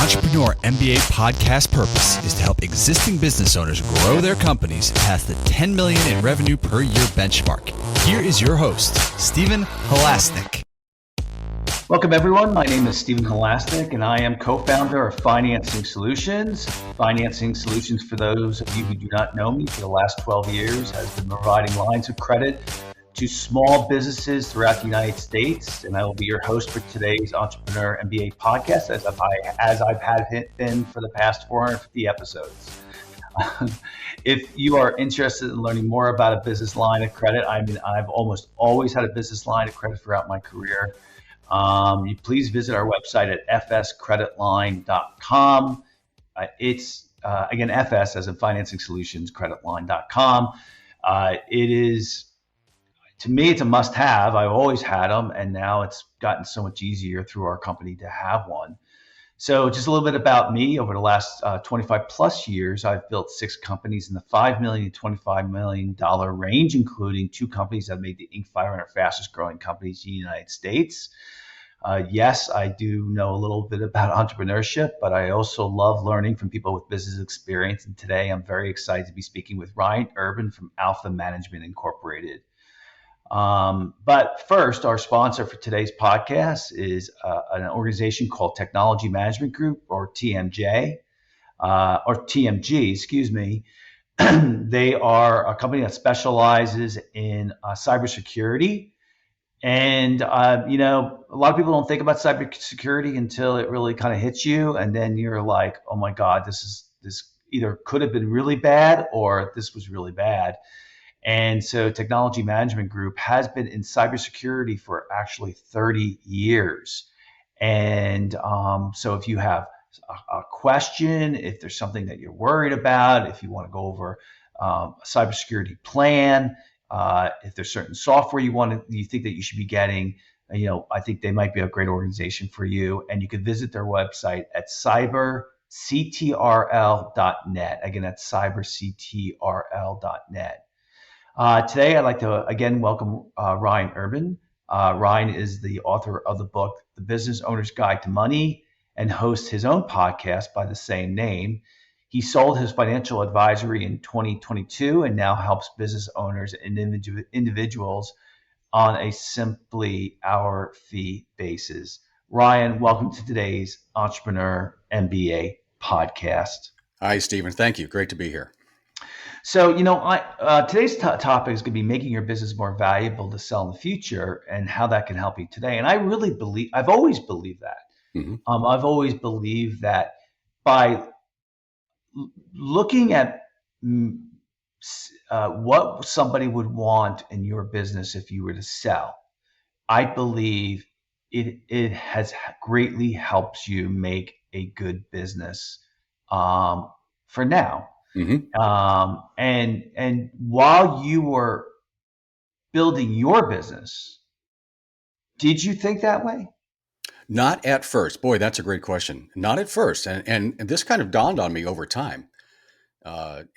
Entrepreneur MBA podcast purpose is to help existing business owners grow their companies past the 10 million in revenue per year benchmark. Here is your host, Stephen Halasnik. Welcome, everyone. My name is Stephen Halasnik, and I am co-founder of Financing Solutions. Financing Solutions, for those of you who do not know me, for the last 12 years has been providing lines of credit to small businesses throughout the United States. And I will be your host for today's Entrepreneur MBA podcast, as I've had been for the past 450 episodes. If you are interested in learning more about a business line of credit, I've almost always had a business line of credit throughout my career. You please visit our website at fscreditline.com. It's again, FS as in Financing Solutions, creditline.com. It is, to me, it's a must-have. I've always had them, and now it's gotten so much easier through our company to have one. So just a little bit about me. Over the last 25 plus years, I've built 6 companies in the $5 million to $25 million range, including 2 companies that made the Inc. 500 fastest growing companies in the United States. Yes, I do know a little bit about entrepreneurship, but I also love learning from people with business experience. And today I'm very excited to be speaking with Ryan Urban from Alpha Management Incorporated. But first, our sponsor for today's podcast is an organization called Technology Management Group, or TMJ, or TMG, excuse me. They are a company that specializes in cybersecurity. And, a lot of people don't think about cybersecurity until it really kind of hits you. And then you're like, oh my God, this either could have been really bad or this was really bad. And so Technology Management Group has been in cybersecurity for actually 30 years. And so if you have a question, if there's something that you're worried about, if you want to go over a cybersecurity plan, if there's certain software you think that you should be getting, I think they might be a great organization for you. And you can visit their website at cyberctrl.net. Again, that's cyberctrl.net. Today, I'd like to again welcome Ryan Urban. Ryan is the author of the book, The Business Owner's Guide to Money, and hosts his own podcast by the same name. He sold his financial advisory in 2022 and now helps business owners and individuals on a simply hour fee basis. Ryan, welcome to today's Entrepreneur MBA podcast. Hi, Stephen. Thank you. Great to be here. So, today's topic is going to be making your business more valuable to sell in the future and how that can help you today. And I've always believed that. Mm-hmm. I've always believed that by looking at what somebody would want in your business if you were to sell, I believe it has greatly helps you make a good business for now. Mm-hmm. And while you were building your business, did you think that way? Not at first. Boy, that's a great question. Not at first. And this kind of dawned on me over time.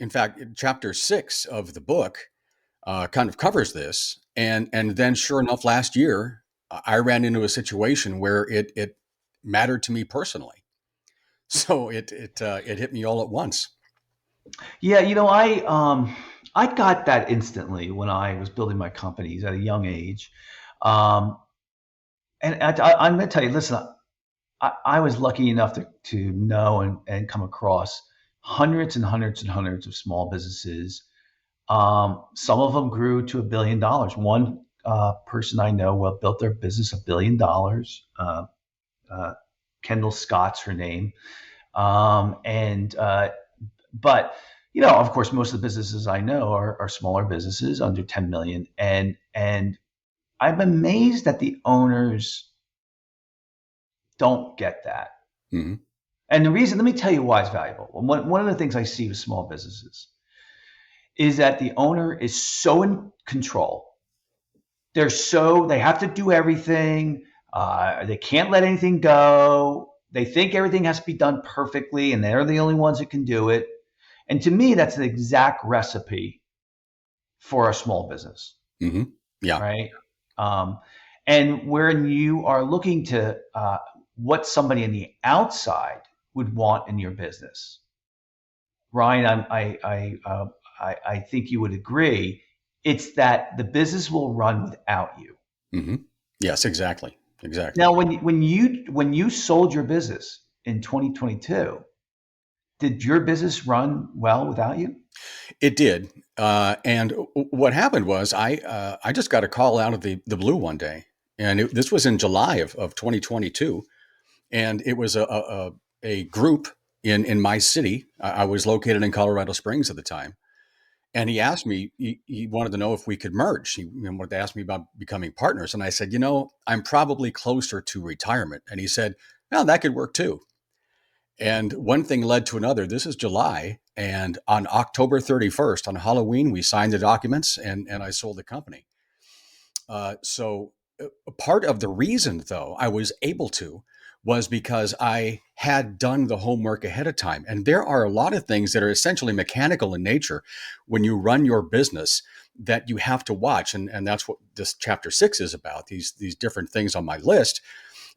In fact, chapter 6 of the book kind of covers this. And then sure enough, last year, I ran into a situation where it mattered to me personally. So it hit me all at once. Yeah, I got that instantly when I was building my companies at a young age. And I'm going to tell you, listen, I was lucky enough to know and come across hundreds and hundreds and hundreds of small businesses. Some of them grew to $1 billion. One person I know built their business $1 billion. Kendall Scott's her name. But of course, most of the businesses I know are smaller businesses under 10 million. And I'm amazed that the owners don't get that. Mm-hmm. And the reason, let me tell you why it's valuable. One of the things I see with small businesses is that the owner is so in control. They have to do everything. They can't let anything go. They think everything has to be done perfectly, and they're the only ones that can do it. And to me, that's the exact recipe for a small business. Mm-hmm. Yeah. Right. And when you are looking to what somebody on the outside would want in your business? Ryan, I think you would agree. It's that the business will run without you. Hmm. Yes, exactly. Exactly. Now, when you sold your business in 2022, did your business run well without you? It did. And what happened was I just got a call out of the blue one day. And this was in July of 2022. And it was a group in my city. I was located in Colorado Springs at the time. And he asked me, he wanted to know if we could merge. He wanted to ask me about becoming partners. And I said, I'm probably closer to retirement. And he said, well, that could work too. And one thing led to another. This is July. And on October 31st, on Halloween, we signed the documents and I sold the company. So part of the reason, though, I was able to was because I had done the homework ahead of time. And there are a lot of things that are essentially mechanical in nature when you run your business that you have to watch. And that's what this chapter 6 is about, these different things on my list,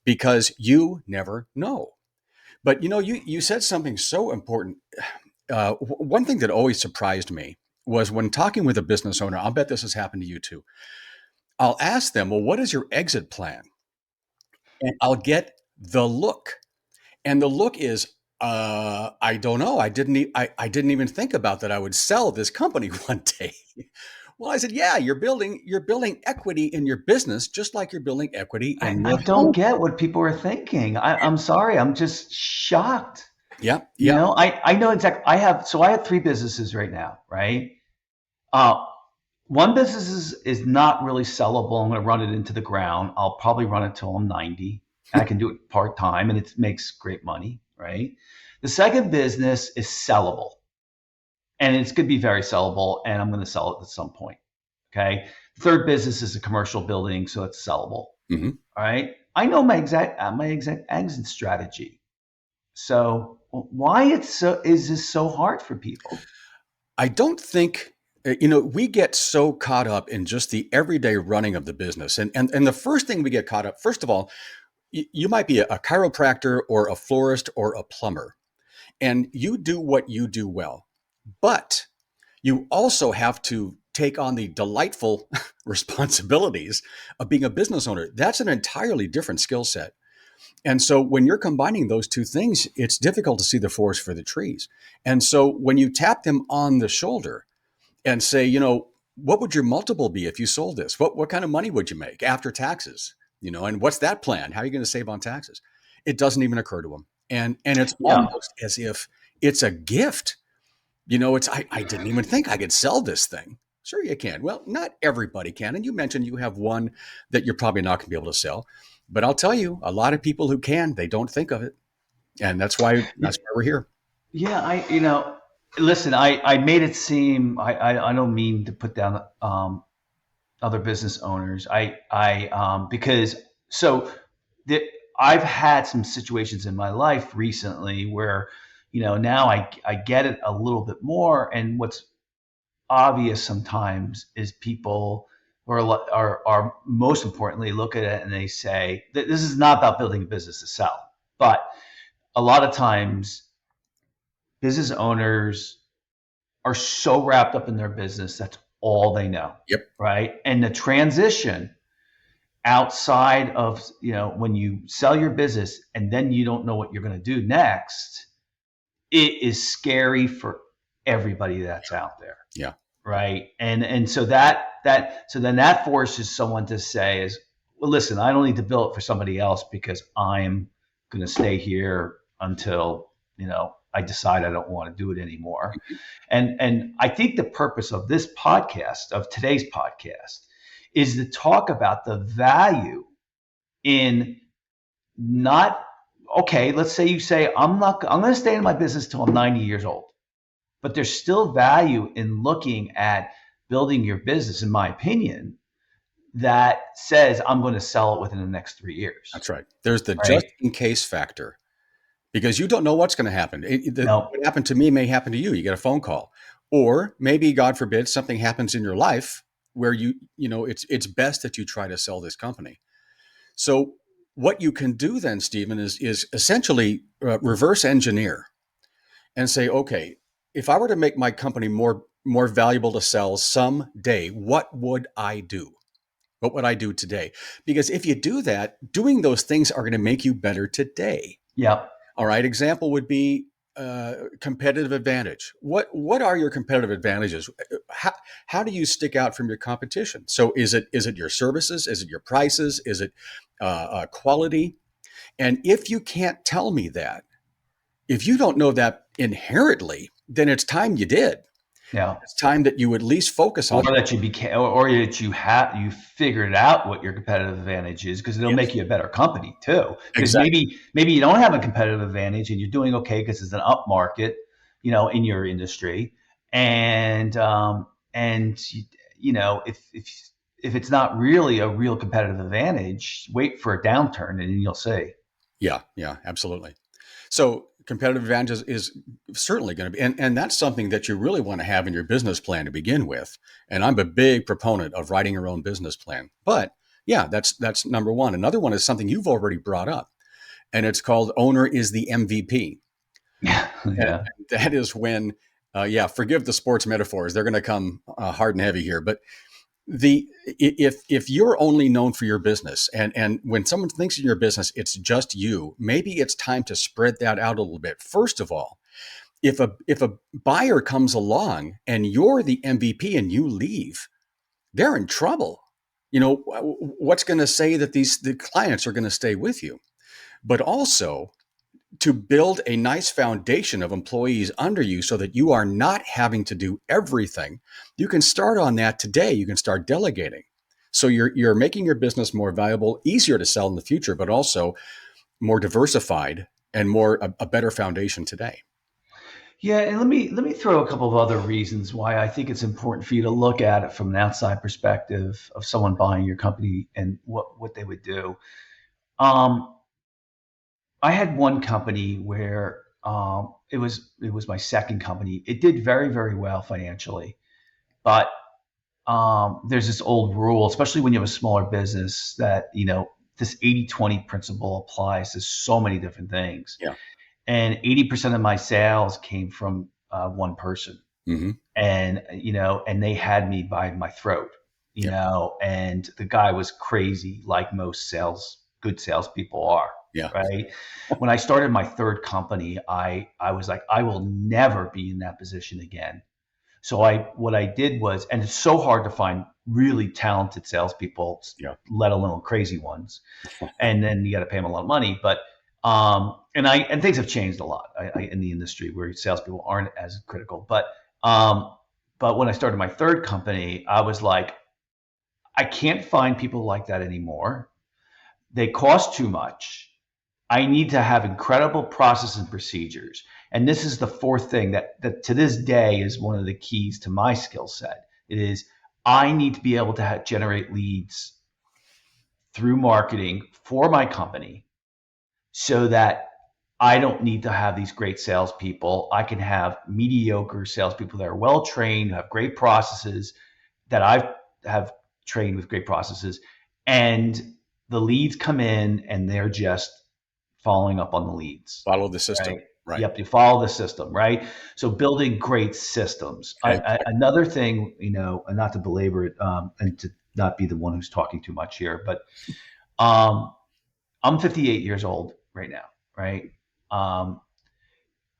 because you never know. But you said something so important. One thing that always surprised me was when talking with a business owner. I'll bet this has happened to you too. I'll ask them, well, what is your exit plan? And I'll get the look. And the look is, I don't know. I didn't even think about that I would sell this company one day. Well, I said, yeah, you're building equity in your business, just like you're building equity in I your don't home. get what people are thinking. I'm sorry. I'm just shocked. Yeah, yeah. I know exactly. I have three businesses right now, right? Uh, One business is not really sellable. I'm going to run it into the ground. I'll probably run it till I'm 90. I can do it part time and it makes great money, right? The second business is sellable and it's going to be very sellable and I'm going to sell it at some point. Okay. The third business is a commercial building, so it's sellable. Hmm. All right. I know my exact exit strategy. So why is this so hard for people? I don't think we get so caught up in just the everyday running of the business, and the first thing we get caught up. First of all, you might be a chiropractor or a florist or a plumber, and you do what you do well, but you also have to take on the delightful responsibilities of being a business owner. That's an entirely different skill set. And so when you're combining those two things, it's difficult to see the forest for the trees. And so when you tap them on the shoulder and say, what would your multiple be if you sold this? What kind of money would you make after taxes? And what's that plan? How are you going to save on taxes? It doesn't even occur to them. And it's Yeah. almost as if it's a gift. I didn't even think I could sell this thing. Sure you can. Well, not everybody can. And you mentioned you have one that you're probably not going to be able to sell. But I'll tell you, a lot of people who can, they don't think of it. And that's why we're here. Yeah, listen, I made it seem, I don't mean to put down other business owners. Because so the, I've had some situations in my life recently where, now I get it a little bit more. And what's obvious sometimes is people are most importantly look at it and they say that this is not about building a business to sell, but a lot of times business owners are so wrapped up in their business that's all they know, Yep. right? And the transition outside of when you sell your business and then you don't know what you're going to do next, it is scary for everybody that's out there, Yeah. right? And so then that forces someone to say is, well, listen, I don't need to build it for somebody else because I'm going to stay here until I decide I don't want to do it anymore. And I think the purpose of this podcast, of today's podcast, is to talk about the value in not, okay, let's say you say, I'm going to stay in my business till I'm 90 years old, but there's still value in looking at building your business, in my opinion, that says I'm going to sell it within the next 3 years. That's right. There's the Right? just in case factor because you don't know what's going to happen. No. What happened to me may happen to you. You get a phone call, or maybe, God forbid, something happens in your life where it's best that you try to sell this company. So what you can do then, Stephen, is essentially reverse engineer and say, okay, if I were to make my company more valuable to sell someday, what would I do? What would I do today? Because if you do that, doing those things are going to make you better today. Yeah. All right. Example would be competitive advantage. What are your competitive advantages? How do you stick out from your competition? So is it your services? Is it your prices? Is it quality? And if you can't tell me that, if you don't know that inherently, then it's time you did. Yeah. It's time that you at least focus Or on. that you became, or that you figured out what your competitive advantage is, because it'll Yes. make you a better company too. Because Exactly. maybe you don't have a competitive advantage and you're doing okay because it's an up market, in your industry, and if it's not really a real competitive advantage, wait for a downturn and then you'll see. Yeah, absolutely. So competitive advantage is certainly going to be, and that's something that you really want to have in your business plan to begin with. And I'm a big proponent of writing your own business plan. But yeah, that's number one. Another one is something you've already brought up, and it's called owner is the MVP. Yeah, And yeah, that is when, forgive the sports metaphors; they're going to come hard and heavy here. But if you're only known for your business, and when someone thinks in your business it's just you, maybe it's time to spread that out a little bit. First of all, if a buyer comes along and you're the MVP and you leave, they're in trouble. What's going to say that the clients are going to stay with you? But also to build a nice foundation of employees under you so that you are not having to do everything. You can start on that today. You can start delegating. So you're making your business more valuable, easier to sell in the future, but also more diversified and a better foundation today. yeah. And let me throw a couple of other reasons why I think it's important for you to look at it from an outside perspective of someone buying your company and what they would do. Um, I had one company where it was my second company. It did very, very well financially, but there's this old rule, especially when you have a smaller business, that this 80/20 principle applies to so many different things. Yeah. And 80% of my sales came from one person, Mm-hmm. and they had me by my throat, Yeah. and the guy was crazy, like most good salespeople are. Yeah. Right. When I started my third company, I was like, I will never be in that position again. So what I did was, and it's so hard to find really talented salespeople, Yeah. let alone crazy ones. And then you got to pay them a lot of money. But and things have changed a lot in the industry where salespeople aren't as critical. But when I started my third company, I was like, I can't find people like that anymore. They cost too much. I need to have incredible process and procedures. And this is the fourth thing that to this day is one of the keys to my skill set. It is, I need to be able to generate leads through marketing for my company so that I don't need to have these great salespeople. I can have mediocre salespeople that are well trained, have great processes, that I have trained with great processes, and the leads come in and they're just following up on the leads. Follow the system. Right. Right. Yep. You follow the system, right? So building great systems. Another thing, and not to belabor it, and to not be the one who's talking too much here, but um, I'm 58 years old right now, right? Um,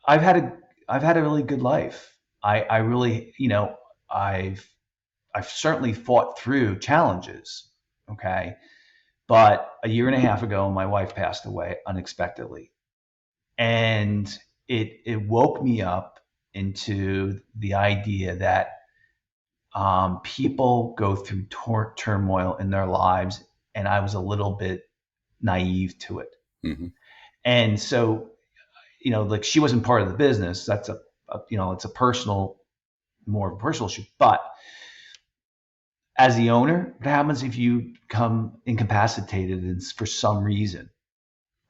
I've had a I've had a really good life. I really, I've certainly fought through challenges. Okay. But a year and a half ago, my wife passed away unexpectedly. And it woke me up into the idea that people go through turmoil in their lives, and I was a little bit naive to it. Mm-hmm. And so, like, she wasn't part of the business. That's it's a more of a personal issue. But as the owner, what happens if you become incapacitated for some reason?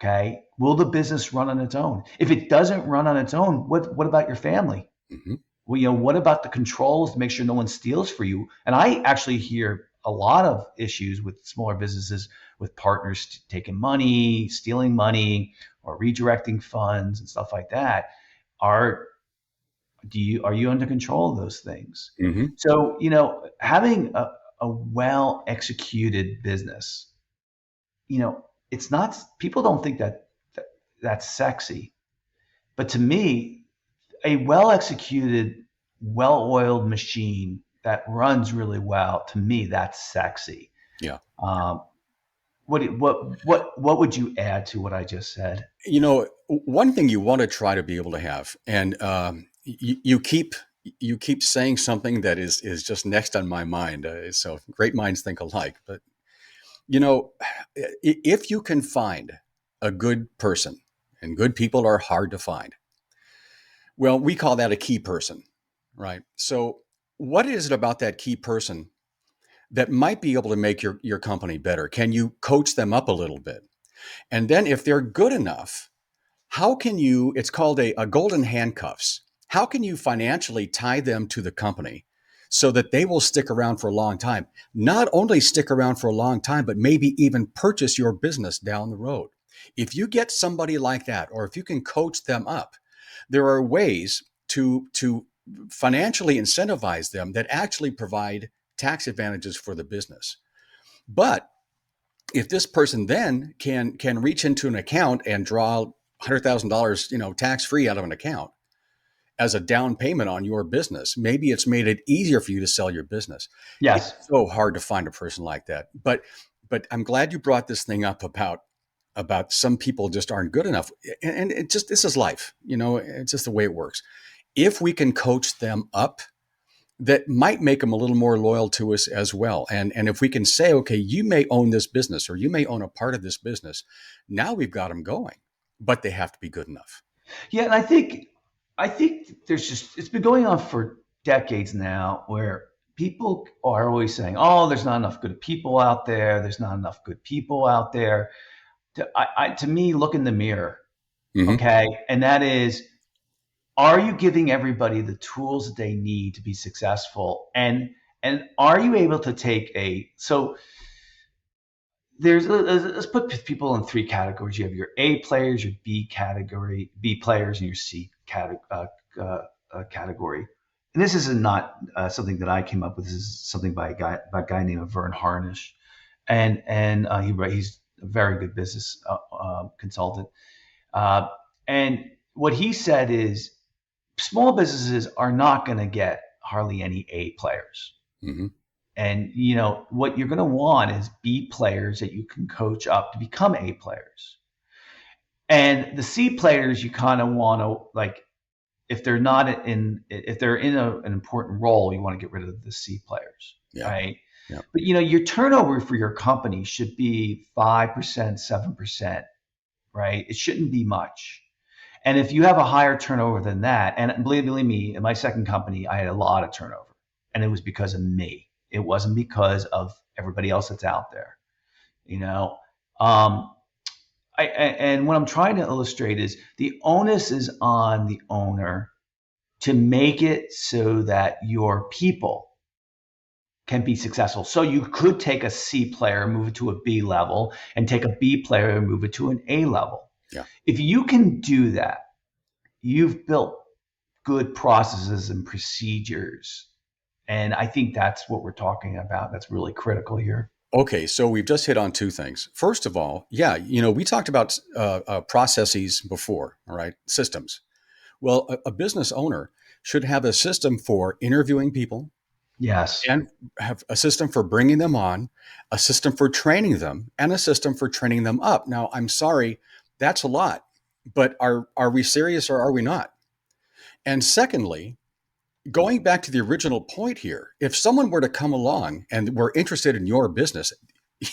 Okay. Will the business run on its own? If it doesn't run on its own, what about your family? Mm-hmm. Well, what about the controls to make sure no one steals for you? And I actually hear a lot of issues with smaller businesses with partners taking money, stealing money, or redirecting funds and stuff like that. Are are you under control of those things? Mm-hmm. So, having a well executed business, it's not, people don't think that that's sexy. But to me, a well executed, well oiled machine that runs really well, to me, that's sexy. Yeah. Um, what would you add to what I just said? One thing you want to try to be able to have, and you keep saying something that is just next on my mind. So great minds think alike. But you know, if you can find a good person, and good people are hard to find, well, we call that a key person, right? So, what is it about that key person that might be able to make your company better? Can you coach them up a little bit? And then, if they're good enough, how can you, it's called a golden handcuffs. How can you financially tie them to the company so that they will stick around for a long time? Not only stick around for a long time, but maybe even purchase your business down the road. If you get somebody like that, or if you can coach them up, there are ways to financially incentivize them that actually provide tax advantages for the business. But if this person then can reach into an account and draw $100,000, tax free out of an account as a down payment on your business, maybe it's made it easier for you to sell your business. Yes. It's so hard to find a person like that. But I'm glad you brought this thing up about some people just aren't good enough. And it just, this is life, it's just the way it works. If we can coach them up, that might make them a little more loyal to us as well. And if we can say, okay, you may own this business, or you may own a part of this business, now we've got them going, but they have to be good enough. Yeah, and I think it's been going on for decades now, where people are always saying, "Oh, there's not enough good people out there. There's not enough good people out there." To me, look in the mirror, Mm-hmm. okay? And that is, are you giving everybody the tools that they need to be successful? And are you able to take so let's put people in three categories. You have your A players, your B players, and your category. And this is not something that I came up with. This is something by a guy named Vern Harnish, and he's a very good business consultant. Uh, and what he said is, small businesses are not going to get hardly any A players. Mm-hmm. And what you're going to want is B players that you can coach up to become A players. And the C players, you kind of want to, like, if they're in an important role, you want to get rid of the C players, Yeah. right? Yeah. But your turnover for your company should be 5%, 7%, right? It shouldn't be much. And if you have a higher turnover than that, and believe me, in my second company, I had a lot of turnover, and it was because of me. It wasn't because of everybody else that's out there, and what I'm trying to illustrate is the onus is on the owner to make it so that your people can be successful. So you could take a C player, move it to a B level, and take a B player and move it to an A level. Yeah. If you can do that, you've built good processes and procedures. And I think that's what we're talking about. That's really critical here. Okay, so we've just hit on two things. First of all, yeah, we talked about processes before, all right, systems. Well, a business owner should have a system for interviewing people, Yes. and have a system for bringing them on, a system for training them, and a system for training them up. Now, I'm sorry, that's a lot, but are we serious or are we not? And secondly, going back to the original point here, if someone were to come along and were interested in your business,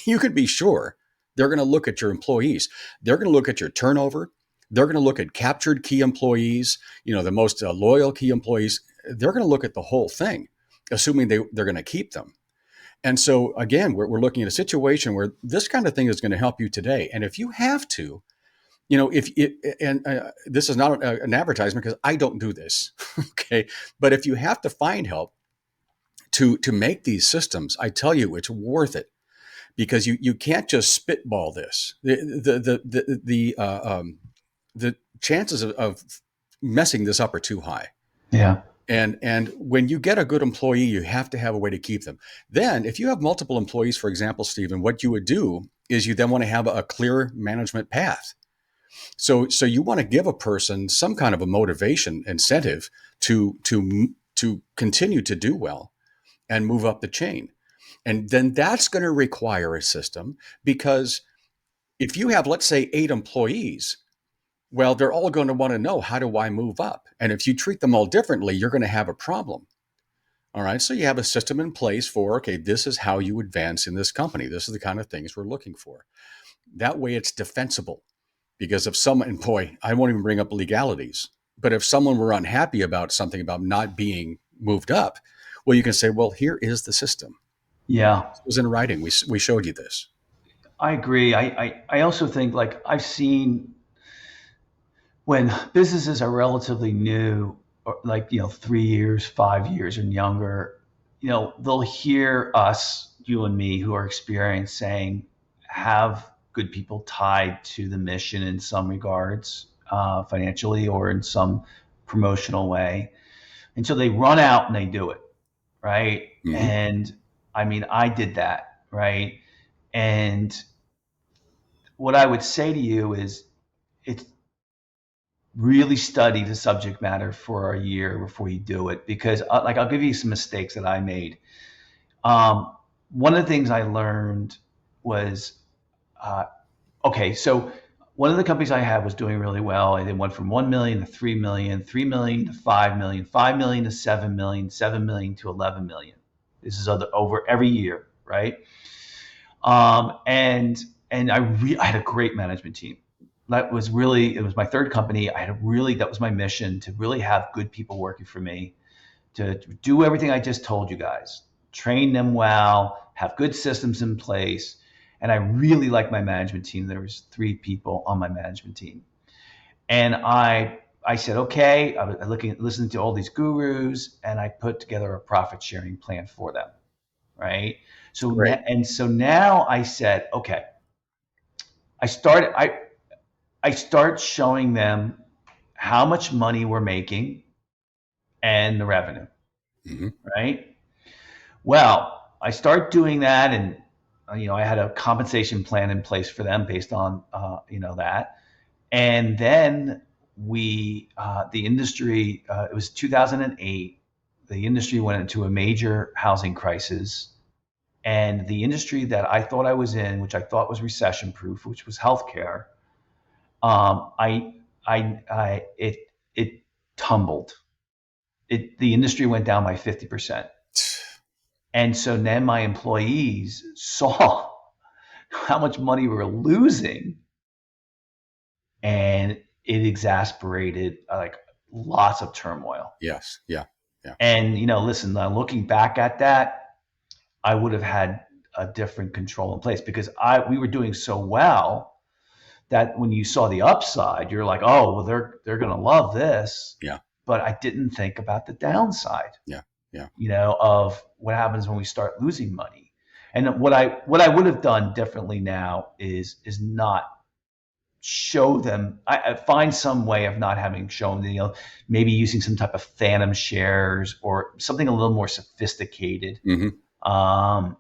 you can be sure they're going to look at your employees. They're going to look at your turnover. They're going to look at captured key employees, the most loyal key employees. They're going to look at the whole thing, assuming they're going to keep them. And so, again, we're looking at a situation where this kind of thing is going to help you today. And if you have to, this is not an advertisement because I don't do this, okay? But if you have to find help to make these systems, I tell you, it's worth it, because you can't just spitball this. The chances of messing this up are too high. Yeah. And when you get a good employee, you have to have a way to keep them. Then, if you have multiple employees, for example, Stephen, what you would do is you then want to have a clear management path. So you want to give a person some kind of a motivation incentive to continue to do well and move up the chain. And then that's going to require a system, because if you have, let's say, 8 employees, well, they're all going to want to know, how do I move up? And if you treat them all differently, you're going to have a problem. All right. So you have a system in place for, okay, this is how you advance in this company. This is the kind of things we're looking for. That way it's defensible. Because if someone, and boy, I won't even bring up legalities, but if someone were unhappy about something, about not being moved up, well, you can say, well, here is the system. Yeah. It was in writing. We showed you this. I agree. I also think, like, I've seen when businesses are relatively new, or like, 3 years, 5 years and younger, they'll hear us, you and me, who are experienced, saying, have good people tied to the mission in some regards, financially or in some promotional way. And so they run out and they do it. Right. Mhm. And I mean, I did that. Right. And what I would say to you is, it's really study the subject matter for a year before you do it, because I'll give you some mistakes that I made. One of the things I learned was, okay, so one of the companies I had was doing really well. It went from 1 million to 3 million, 3 million to 5 million, 5 million to 7 million, 7 million to 11 million. This is over every year, right? And I had a great management team. It was my third company. That was my mission, to really have good people working for me, to do everything I just told you guys, train them well, have good systems in place. And I really liked my management team. There was 3 people on my management team. And I said, okay, I was listening to all these gurus, and I put together a profit sharing plan for them. Right. So, so now I said, okay, I start showing them how much money we're making and the revenue. Mm-hmm. Right. Well, I start doing that, and I had a compensation plan in place for them based on that. And then the industry, it was 2008. The industry went into a major housing crisis, and the industry that I thought I was in, which I thought was recession proof, which was healthcare, it tumbled. The industry went down by 50%. And so then my employees saw how much money we were losing, and it exasperated, like, lots of turmoil. Yes. Yeah. Yeah. And, listen, looking back at that, I would have had a different control in place, because we were doing so well that when you saw the upside, you're like, oh, well, they're going to love this. Yeah. But I didn't think about the downside. Yeah. Yeah. Of what happens when we start losing money. And what I would have done differently now is not show them. I find some way of not having shown them, maybe using some type of phantom shares or something a little more sophisticated. Mm-hmm.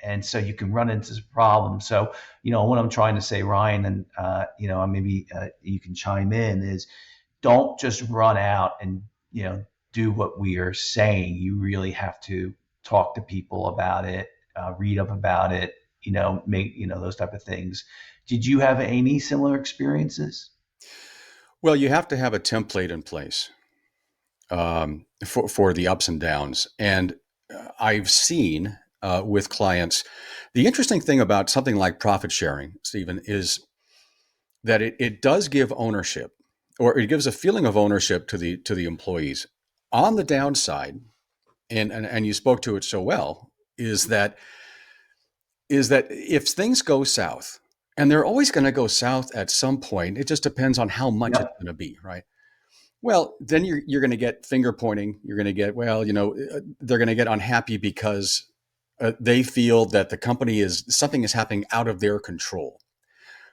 And so you can run into this problem. So, what I'm trying to say, Ryan, and maybe you can chime in, is don't just run out and do what we are saying. You really have to talk to people about it, read up about it, make those type of things. Did you have any similar experiences? Well, you have to have a template in place for the ups and downs. And I've seen with clients, the interesting thing about something like profit sharing, Stephen, is that it does give ownership, or it gives a feeling of ownership to the employees. On the downside, and you spoke to it so well, is that if things go south, and they're always going to go south at some point, it just depends on how much it's going to be, right? Well, then you're going to get finger pointing. You're going to get, they're going to get unhappy because they feel that the company is something is happening out of their control.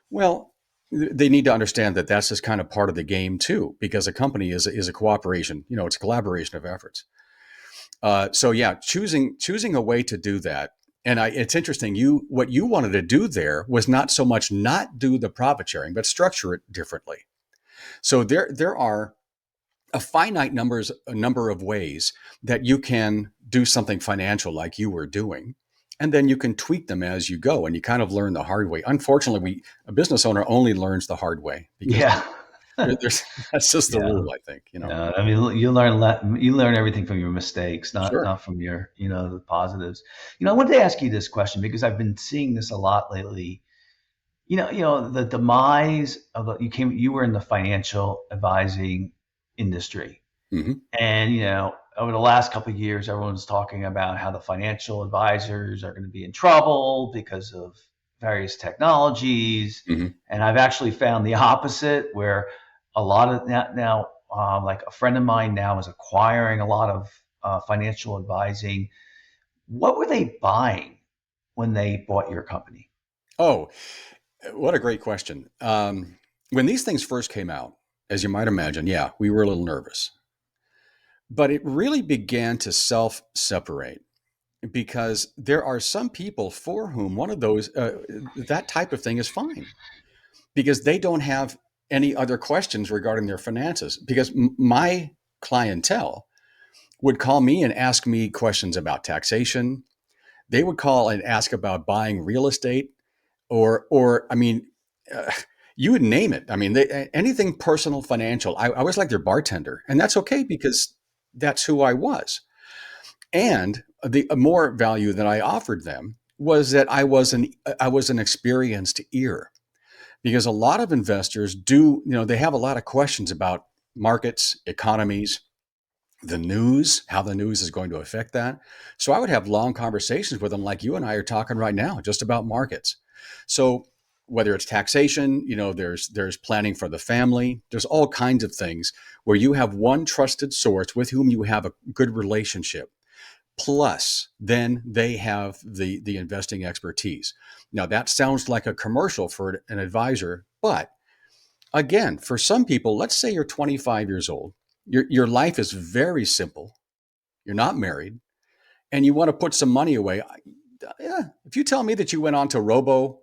Well, they need to understand that that's just kind of part of the game too, because a company is a cooperation. It's a collaboration of efforts. So yeah, choosing a way to do that. And it's interesting. What you wanted to do there was not so much not do the profit sharing, but structure it differently. So there are a finite number of ways that you can do something financial like you were doing. And then you can tweak them as you go, and you kind of learn the hard way. Unfortunately, a business owner only learns the hard way because Yeah. that's just the Yeah. rule, I think. I mean, you learn everything from your mistakes, Sure. not from your, the positives. I wanted to ask you this question because I've been seeing this a lot lately. The demise of you were in the financial advising industry. Hmm. And, over the last couple of years, everyone's talking about how the financial advisors are going to be in trouble because of various technologies. Hmm. And I've actually found the opposite, where a lot of now like a friend of mine now is acquiring a lot of financial advising. What were they buying when they bought your company? Oh, what a great question. When these things first came out, as you might imagine, yeah, we were a little nervous. But it really began to self-separate because there are some people for whom one of those, that type of thing is fine because they don't have any other questions regarding their finances. Because my clientele would call me and ask me questions about taxation. They would call and ask about buying real estate, or I mean, uh, you would name it. I mean, anything personal, financial. I was like their bartender, and that's okay because that's who I was. And the more value that I offered them was that I was an experienced ear, because a lot of investors do, they have a lot of questions about markets, economies, the news, how the news is going to affect that. So I would have long conversations with them like you and I are talking right now, just about markets. So whether it's taxation, there's planning for the family, there's all kinds of things where you have one trusted source with whom you have a good relationship. Plus, then they have the investing expertise. Now that sounds like a commercial for an advisor, but again, for some people, let's say you're 25 years old, your life is very simple. You're not married, and you want to put some money away. Yeah, if you tell me that you went on to Robo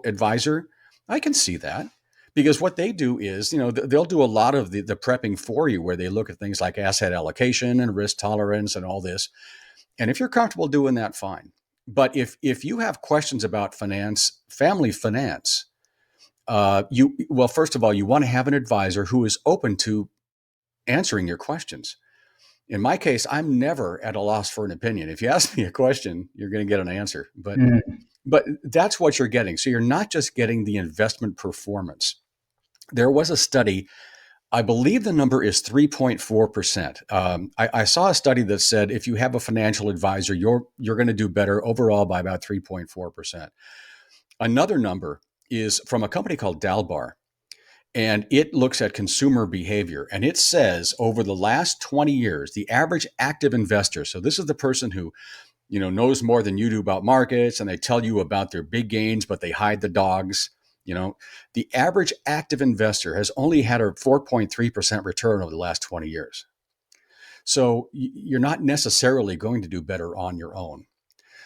Advisor, I can see that, because what they do is, they'll do a lot of the prepping for you, where they look at things like asset allocation and risk tolerance and all this. And if you're comfortable doing that, fine. But if you have questions about finance, family finance, first of all, you want to have an advisor who is open to answering your questions. In my case, I'm never at a loss for an opinion. If you ask me a question, you're going to get an answer. But that's what you're getting. So you're not just getting the investment performance. There was a study, I believe the number is 3.4%. I saw a study that said if you have a financial advisor, you're going to do better overall by about 3.4%. Another number is from a company called Dalbar, and it looks at consumer behavior. And it says over the last 20 years, the average active investor, so this is the person who knows more than you do about markets, and they tell you about their big gains, but they hide the dogs. The average active investor has only had a 4.3% return over the last 20 years. So you're not necessarily going to do better on your own.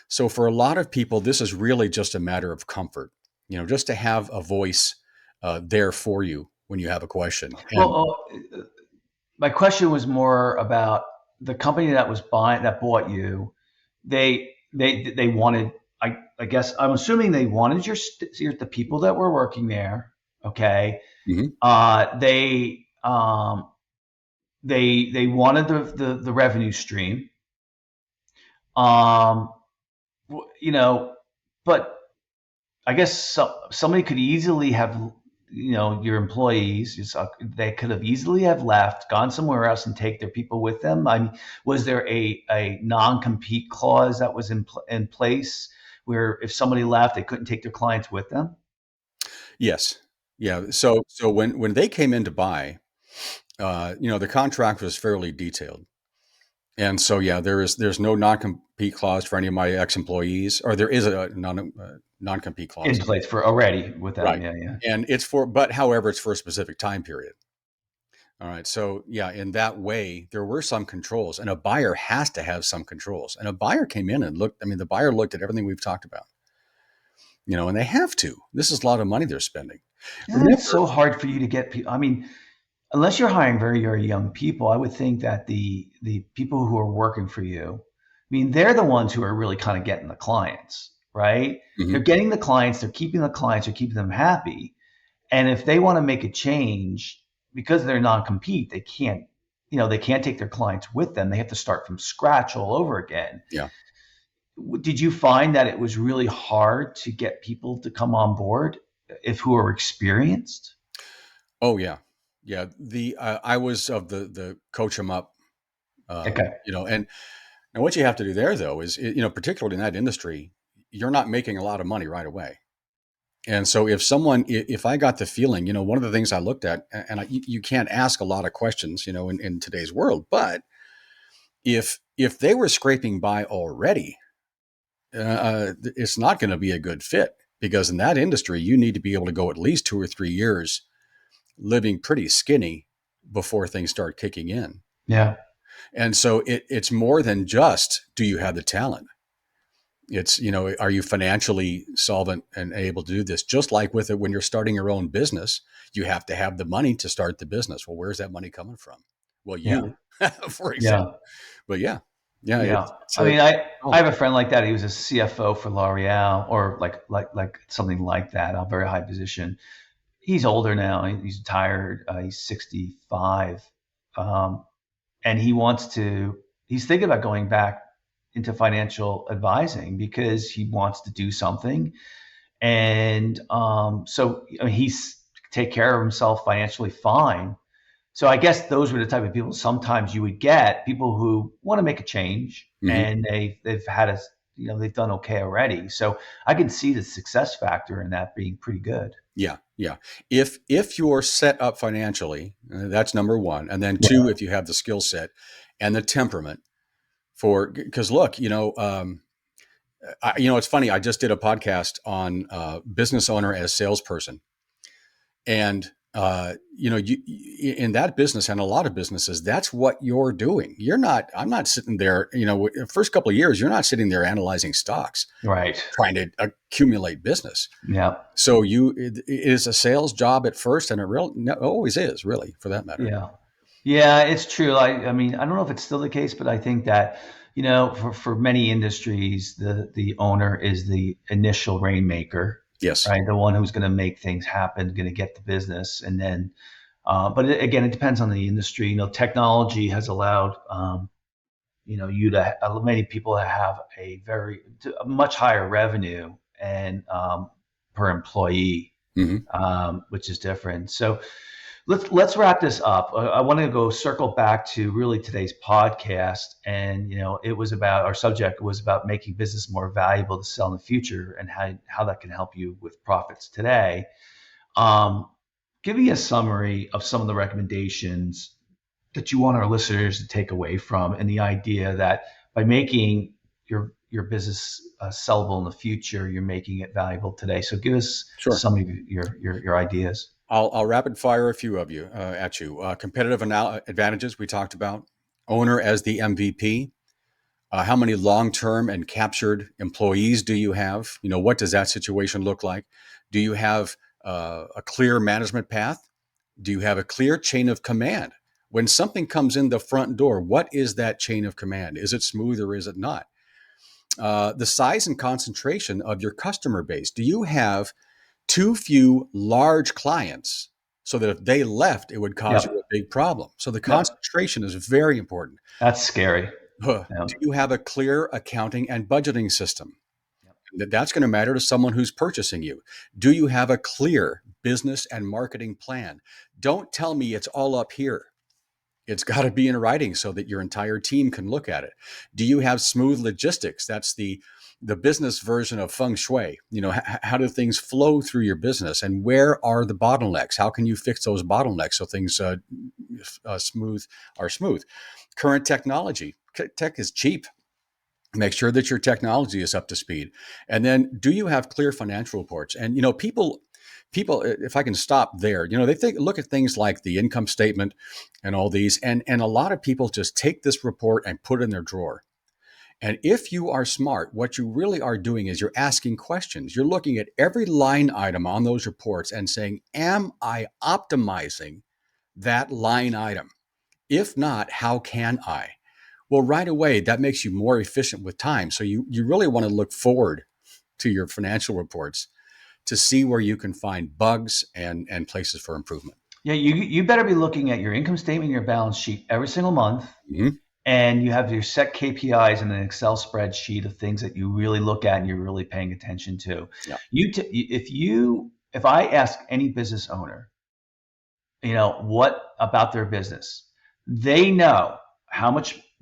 So for a lot of people, this is really just a matter of comfort, just to have a voice there for you when you have a question. Well, my question was more about the company that bought you. They wanted. I guess I'm assuming they wanted the people that were working there. Okay. Mhm. They wanted the revenue stream. Um, but I guess somebody could easily have, your employees, they could have easily have left, gone somewhere else and take their people with them. I mean, was there a non-compete clause that was in place where if somebody left, they couldn't take their clients with them? Yes. Yeah. So when they came in to buy, The contract was fairly detailed. And so, yeah, there's no non-compete clause for any of my ex-employees, or there is a non-compete In clause. place for already with them. Right. Yeah, yeah. And however, it's for a specific time period. All right. So, yeah, in that way, there were some controls, and a buyer has to have some controls. And a buyer came in and looked, the buyer looked at everything we've talked about, and they have to. This is a lot of money they're spending. And Remember, it's so hard for you to get people. I mean, unless you're hiring very, very young people, I would think that the people who are working for you, I mean, they're the ones who are really kind of getting the clients, right? They're Mhm. getting the clients, they're keeping the clients, they're keeping them happy. And if they want to make a change because they're non-compete, they can't take their clients with them. They have to start from scratch all over again. Yeah. Did you find that it was really hard to get people to come on board if who are experienced? Oh, yeah. Yeah. I was of the coach them up, Okay. and what you have to do there, though, is, particularly in that industry, you're not making a lot of money right away. And so if I got the feeling, one of the things I looked at, and you can't ask a lot of questions, in today's world, but if they were scraping by already, it's not going to be a good fit, because in that industry, you need to be able to go at least 2 or 3 years living pretty skinny before things start kicking in. Yeah. And so it's more than just, do you have the talent? It's, are you financially solvent and able to do this? Just like with it, when you're starting your own business, you have to have the money to start the business. Well, where's that money coming from? Well, Yeah. you, for example. Yeah. But yeah, Yeah. it's I a mean, I oh, have a friend like that. He was a CFO for L'Oreal or like something like that, a very high position. He's older now. He's retired. He's 65. Um, and he's thinking about going back into financial advising because he wants to do something. And so I mean, he's take care of himself financially fine. So I guess those were the type of people sometimes you would get people who want to make a change mhm. and they've had they've done okay already. So I can see the success factor in that being pretty good. Yeah, yeah. If you're set up financially, that's number one, and then Yeah. two, if you have the skill set and the temperament because look, it's funny. I just did a podcast on business owner as salesperson, and in that business and a lot of businesses, that's what you're doing. I'm not sitting there, first couple of years, you're not sitting there analyzing stocks, Right. trying to accumulate business. Yeah. So it is a sales job at first, and it always is, really, for that matter. Yeah. Yeah, it's true. I mean, I don't know if it's still the case, but I think that, for many industries, the owner is the initial rainmaker, Yes. right? The one who's going to make things happen, going to get the business. And then, again, it depends on the industry. Technology has allowed, many people have a much higher revenue and per employee, Hmm. which is different. So, let's wrap this up. I want to go circle back to really today's podcast, and our subject was about making business more valuable to sell in the future, and how that can help you with profits today. Um, Give me a summary of some of the recommendations that you want our listeners to take away from, and the idea that by making your business sellable in the future, you're making it valuable today. So give us Sure. some of your ideas. I'll rapid fire a few of you at you. Competitive advantages we talked about. Owner as the MVP. How many long-term and captured employees do you have? What does that situation look like? Do you have a clear management path? Do you have a clear chain of command? When something comes in the front door, what is that chain of command? Is it smooth or is it not? The size and concentration of your customer base. Do you have too few large clients so that if they left, it would cause you Yep. a big problem? So the Yep. concentration is very important. That's scary. Do Yep. you have a clear accounting and budgeting system? Yep. That's going to matter to someone who's purchasing you. Do you have a clear business and marketing plan? Don't tell me it's all up here. It's got to be in writing so that your entire team can look at it. Do you have smooth logistics? That's the the business version of feng shui. How do things flow through your business, and where are the bottlenecks? How can you fix those bottlenecks so things are smooth? Current technology. Tech is cheap. Make sure that your technology is up to speed. And then, do you have clear financial reports? And people, if I can stop there, they look at things like the income statement and all these, and a lot of people just take this report and put it in their drawer. And if you are smart, what you really are doing is you're asking questions. You're looking at every line item on those reports and saying, am I optimizing that line item? If not, how can I? Well, right away, that makes you more efficient with time. So you really want to look forward to your financial reports to see where you can find bugs and places for improvement. Yeah, you better be looking at your income statement and your balance sheet every single month. Mm-hmm. And you have your set KPIs in an Excel spreadsheet of things that you really look at and you're really paying attention to. Yeah. If I ask any business owner, what about their business, they know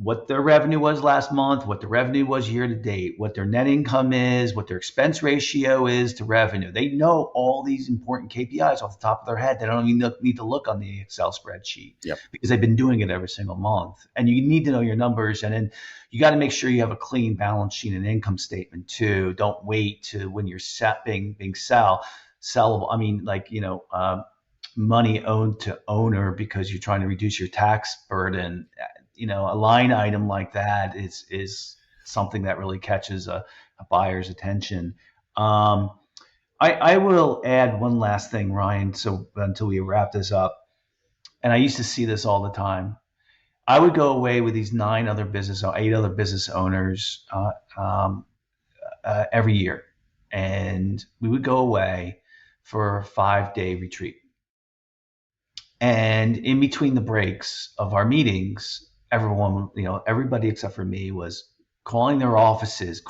what their revenue was last month, what the revenue was year to date, what their net income is, what their expense ratio is to revenue. They know all these important KPIs off the top of their head. They don't even need to look on the Excel spreadsheet. Yep. Because they've been doing it every single month. And you need to know your numbers. And then you got to make sure you have a clean balance sheet and income statement too. Don't wait to when you're being sellable. I mean, money owned to owner because you're trying to reduce your tax burden. A line item like that is something that really catches a buyer's attention. I will add one last thing, Ryan, so until we wrap this up. And I used to see this all the time. I would go away with these 8 other business owners every year. And we would go away for a 5-day retreat. And in between the breaks of our meetings, everybody except for me was calling the offices.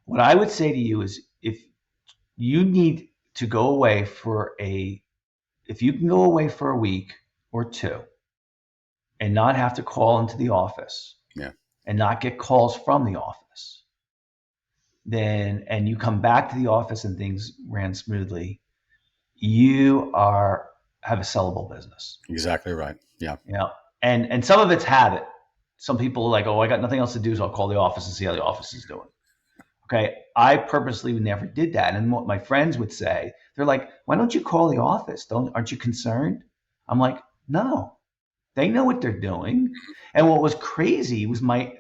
What I would say to you is if you need to go away if you can go away for a week or 2 and not have to call into the office and not get calls from the office, and you come back to the office and things ran smoothly, you have a sellable business. Exactly right. Yeah. And some of it's habit. Some people are like, oh, I got nothing else to do, so I'll call the office and see how the office is doing. Okay. I purposely never did that. And what my friends would say, they're like, why don't you call the office? Aren't you concerned? I'm like, no, they know what they're doing. And what was crazy was my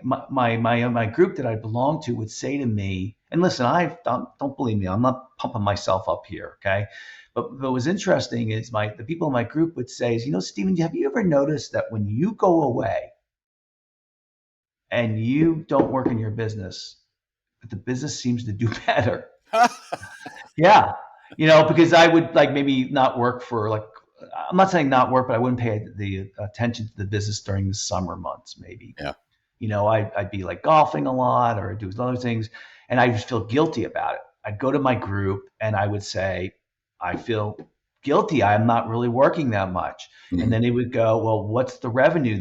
group that I belonged to would say to me, and listen, don't believe me, I'm not pumping myself up here. Okay. But what was interesting is the people in my group would say, Stephen, have you ever noticed that when you go away and you don't work in your business, that the business seems to do better? Yeah. Because I would maybe not work for I'm not saying not work, but I wouldn't pay the attention to the business during the summer months, maybe. Yeah. I'd be golfing a lot or do other things, and I just feel guilty about it. I'd go to my group and I would say, I feel guilty. I'm not really working that much. Mm-hmm. And then they would go, well, what's the revenue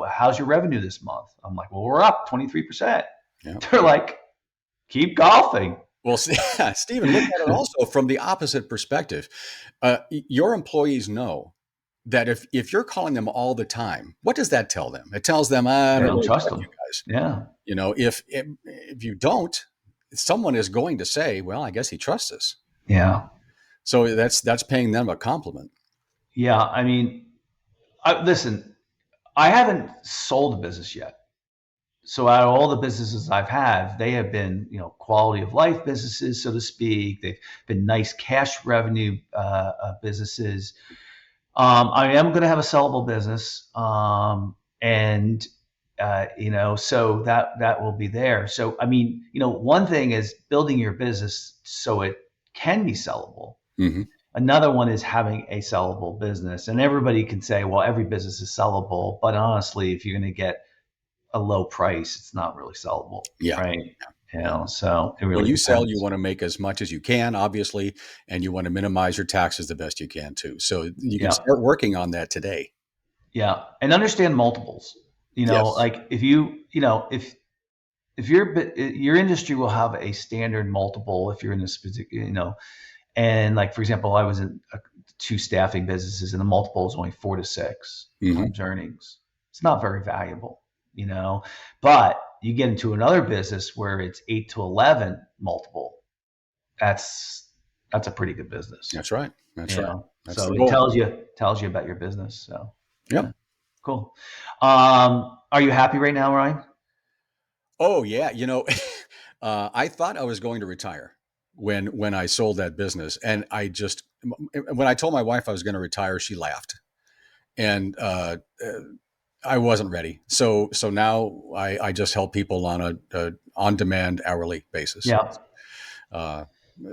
how's your revenue this month? I'm like, well, we're up 23%. Yeah. They're like, keep golfing. Well, Stephen, look at it also from the opposite perspective. Your employees know that if you're calling them all the time, what does that tell them? It tells them, I don't trust them. You guys. Yeah. If you don't, someone is going to say, well, I guess he trusts us. Yeah. So that's paying them a compliment. Yeah. I mean, listen, I haven't sold a business yet. So out of all the businesses I've had, they have been, quality of life businesses, so to speak. They've been nice cash revenue businesses. I am going to have a sellable business, so that will be there. So I mean, one thing is building your business so it can be sellable. Mm-hmm. Another one is having a sellable business, and everybody can say, well, every business is sellable, but honestly, if you're going to get a low price, it's not really sellable. Yeah. Right. So it really when you depends. sell, you want to make as much as you can, obviously, and you want to minimize your taxes the best you can too. So you can start working on that today. Yeah. And understand multiples, Yes. like if your industry will have a standard multiple if you're in this particular, and like, for example, I was in two staffing businesses and the multiple is only 4 to 6 times earnings. It's not very valuable, but you get into another business where it's 8 to 11 multiple. That's a pretty good business. That's right. That's right. That's So the it goal. tells you about your business. So Yep. yeah, cool. Are you happy right now, Ryan? Oh yeah. I thought I was going to retire when I sold that business, and when I told my wife I was going to retire, she laughed, and I wasn't ready. So now I just help people on a on demand hourly basis. Yeah.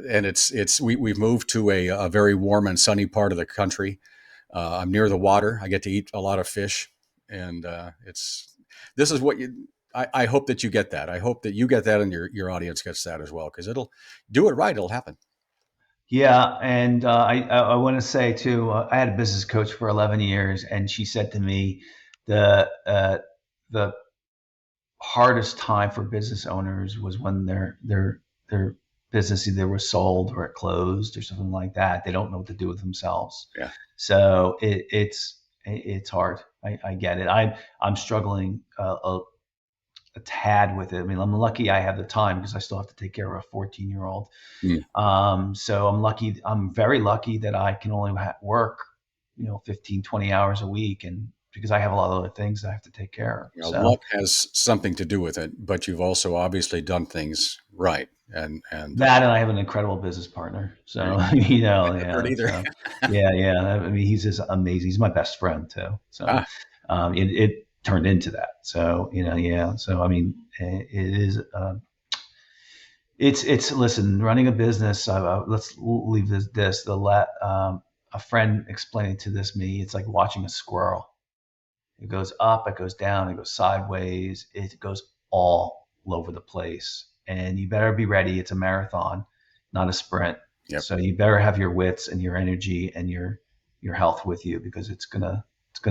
And we've moved to a very warm and sunny part of the country. I'm near the water. I get to eat a lot of fish, and this is what I hope that you get that. I hope that you get that, and your audience gets that as well, because it'll do it right. It'll happen. Yeah, and I want to say too, I had a business coach for 11 years, and she said to me, the hardest time for business owners was when their business either was sold or it closed or something like that. They don't know what to do with themselves. Yeah. So it's hard. I get it. I'm struggling a tad with it. I mean, I'm lucky I have the time because I still have to take care of a 14-year-old. So I'm very lucky that I can only work, 15, 20 hours a week, and because I have a lot of other things that I have to take care of. So luck has something to do with it, but you've also obviously done things right. And I have an incredible business partner. So, heard either. So, yeah. I mean, he's just amazing. He's my best friend too. So, it turned into that. So, So, I mean, it is. It's listen, running a business. Let's leave this. A friend explained to me. It's like watching a squirrel. It goes up, it goes down, it goes sideways, it goes all over the place. And you better be ready. It's a marathon, not a sprint. Yep. So you better have your wits and your energy and your health with you, because it's gonna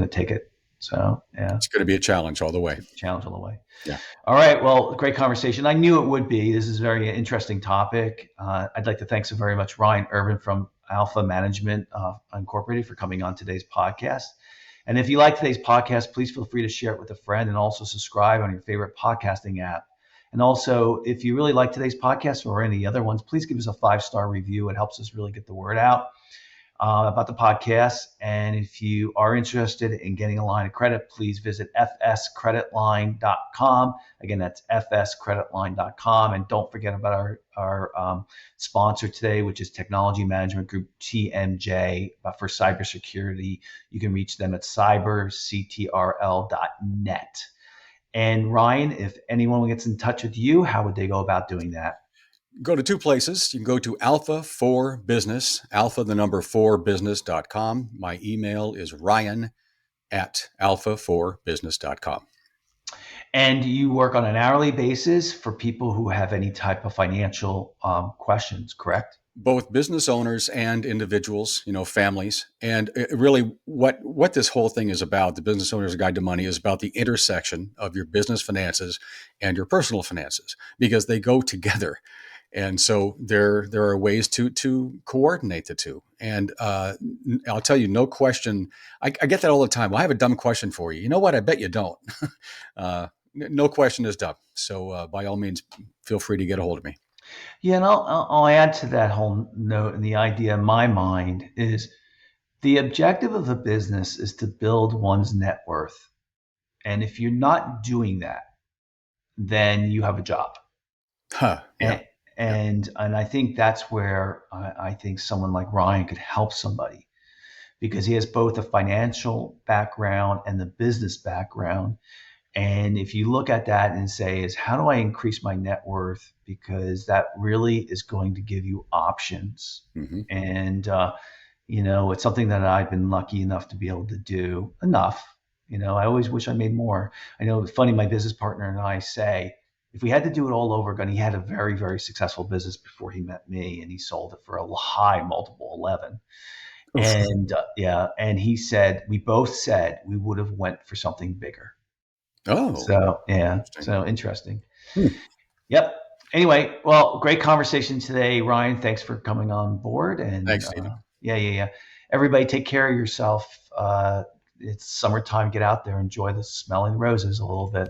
take it. So yeah, it's gonna be a challenge all the way. Challenge all the way. Yeah. All right. Well, great conversation. I knew it would be. This is a very interesting topic. I'd like to thank so very much Ryan Urban from Alpha Management Incorporated for coming on today's podcast. And if you like today's podcast, please feel free to share it with a friend, and also subscribe on your favorite podcasting app. And also, if you really like today's podcast or any other ones, please give us a 5-star review. It helps us really get the word out about the podcast. And if you are interested in getting a line of credit, please visit fscreditline.com. Again, that's fscreditline.com. And don't forget about our sponsor today, which is Technology Management Group, TMJ, for cybersecurity. You can reach them at cyberctrl.net. And Ryan, if anyone gets in touch with you, how would they go about doing that? Go to two places. You can go to Alpha for Business, alpha, the number 4business.com. My email is ryan@alpha4business.com. And you work on an hourly basis for people who have any type of financial questions, correct? Both business owners and individuals, families. And really what this whole thing is about, the Business Owner's Guide to Money, is about the intersection of your business finances and your personal finances, because they go together. And so there are ways to coordinate the two. And I'll tell you, no question. I get that all the time. Well, I have a dumb question for you. You know what? I bet you don't. No question is dumb. So by all means, feel free to get a hold of me. Yeah, and I'll add to that whole note. And the idea in my mind is the objective of a business is to build one's net worth. And if you're not doing that, then you have a job. Yeah. And I think that's where I think someone like Ryan could help somebody, because he has both a financial background and the business background. And if you look at that and say, is how do I increase my net worth? Because that really is going to give you options. Mm-hmm. And, it's something that I've been lucky enough to be able to do enough. I always wish I made more. I know it's funny, my business partner and I say, if we had to do it all over again, he had a very, very successful business before he met me, and he sold it for a high multiple 11. And and he said, we both said we would have went for something bigger. Oh, so yeah, so interesting. Hmm. Yep. Anyway, well, great conversation today, Ryan. Thanks for coming on board. And Thanks, Stephen. yeah. Everybody, take care of yourself. It's summertime. Get out there, enjoy the smelling roses a little bit.